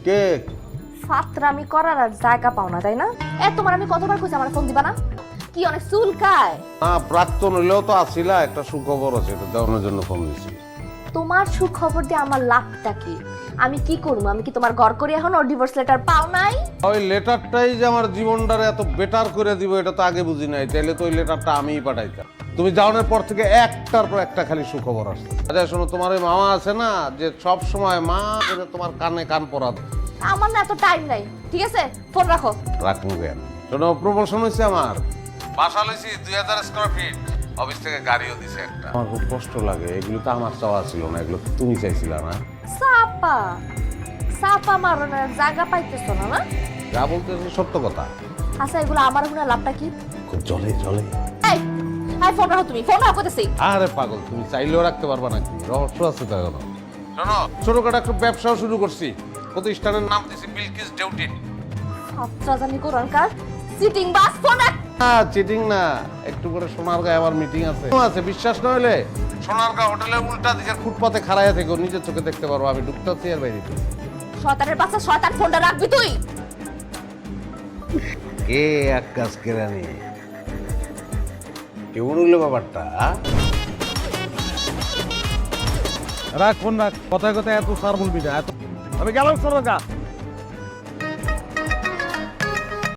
কে? ফাতরামি করার আর জায়গা পাও না তাই না? তোমার আমি কতবার কইছি আমার ফোন দিবা না? কি অনেক চুলকায়? না, প্রাক্তন হইলেও তো আসিলা, একটা সুখবর আছে, এটা দেওয়ানোর জন্য ফোন দিছি। তোমার সুখবর দিয়ে আমার লাভটা কি? আমি কি করবো? আমি কি তোমার ঘর করে এখন ডিভোর্স লেটার পাও নাই? ওই লেটারটাই যে আমার জীবনটারে এত বেটার করে দিব এটা তো আগে বুঝি নাই, তাইলে তো ওই লেটারটা আমিই পাঠাইতাম। তুমি যাওয়ার পর থেকে একটার পর একটা খালি সুখবর আসছে। আচ্ছা শোনো, তোমার ওই মামা আছে না, যে সব সময় মা করে তোমার কানে কান পরা দেয়। আমার না এত টাইম নাই, ঠিক আছে? ফোন রাখো। রাখুন কেন? শোনো, প্রমোশন হয়েছে আমার, বাসা লইছি 2000 স্কয়ার ফিট, অফিস থেকে গাড়িও দিছে একটা। আমার খুব কষ্ট লাগে, এগুলো তো আমার চাওয়া ছিল না, এগুলো তো তুমি চাইছিলা না। সাপা সাপা মারনের জায়গা পাইতেছো না? না যা বলতেছি সত্য কথা। আচ্ছা এগুলো আমার গুণা লাভটা কি? খুব জলে জলে। এই এই ফোন রাখো, তুমি ফোন রাখো কইতেছি। আরে পাগল, তুমি চাইলেও রাখতে পারবা নাকি? রহস্য আছে তো এখনো। শোনো, ছোটখাটো একটা ব্যবসাও শুরু করছি, প্রতিষ্ঠানের নাম দিছি বিলকিস ডেউটিন। সাতটা জানি কোরআনকার সিটিং বাস। ফোন রাখ। হ্যাঁ, চিটিং না, একটু করে সোনারগাঁয়ে আমার মিটিং আছে, বিশ্বাস না হলে সোনারগাঁ হোটেলের উল্টা দিকের ফুটপাতে খাড়াইয়া থেকো, নিজের চোখে দেখতে পারবো আমি ঢুকতেছি আর বাইরে। শয়তানের বাচ্চা, শয়তান, ফোনটা রাখবি তুই। কে আকাশ কেরানি, কেমন হইলো ব্যাপারটা? রাখ ফোন রাখ, কথায় কথায় এত সার বলবি না, এত আমি গেলাম সোনারগাঁ।